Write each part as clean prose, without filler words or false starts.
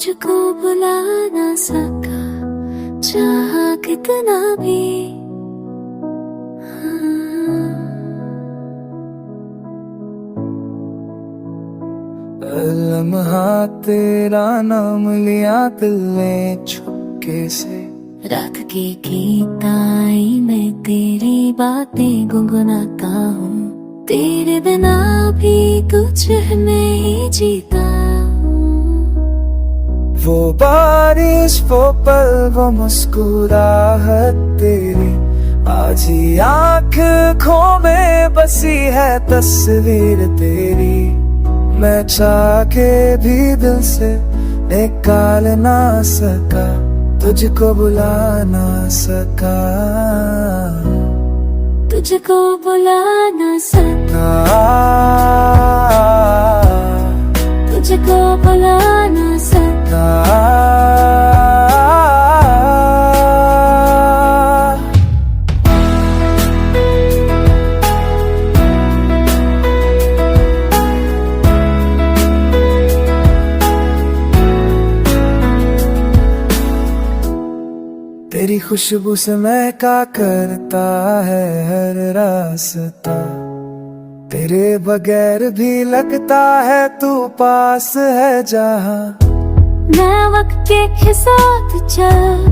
तुझको बुला ना सका चाहा कितना भी। लम्हा तेरा नाम लिया दिल ने छुपके से, रात के गीताई में तेरी बातें गुनगुनाता हूँ। तेरे बिना भी कुछ नहीं जीता हूँ। वो बारिश वो पल वो मुस्कुराहट तेरी, आज ही आँखों में बसी है तस्वीर तेरी। मैं चाह के भी दिल से निकाल ना सका, तुझको बुला ना सका, तुझको बुला ना सका, तुझको बुला ना सका। तेरी खुशबू से महका करता है हर रास्ता, तेरे बगैर भी लगता है तू पास है जहाँ। मैं वक्त के साथ चल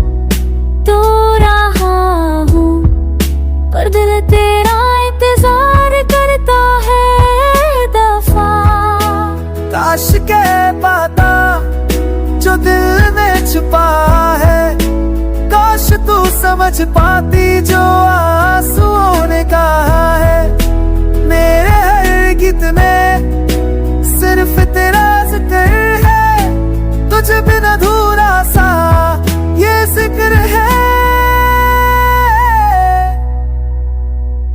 तो रहा हूँ, पर दिल तेरा इंतजार करता है दफा। काश के पाता जो दिल में छुपा है, काश तू समझ पाती जो आंसुओं ने कहा है। मेरे हर गीत में सिर्फ तेरा जिक्र है, तुझ बिन अधूरा सा ये जिक्र है।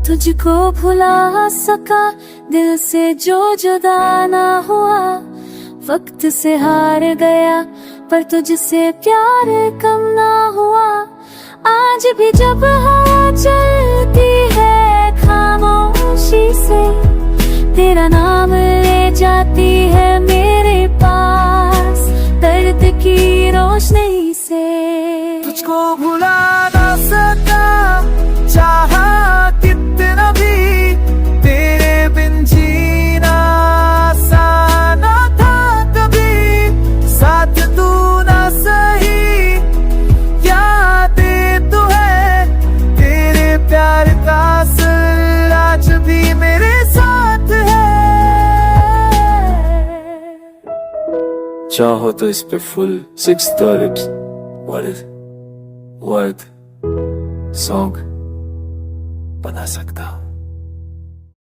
तुझको भुला सका दिल से जो जुदा ना हुआ, वक्त से हार गया पर तुझसे प्यार कम ना हुआ। आज भी जब हवा चलती है खामोशी से, तेरा नाम ले जाती है मेरे पास दर्द की रोशनी से। तुझको भुला ना सका चाहा कितना भी, तेरे बिन जीना आसान ना था कभी। साथ तू ना सही यादें तो है, तेरे प्यार का असर आज भी मेरे साथ है। चाहो तो इस पे फुल 6 lyrics वर्ड सॉन्ग बना सकता हूँ।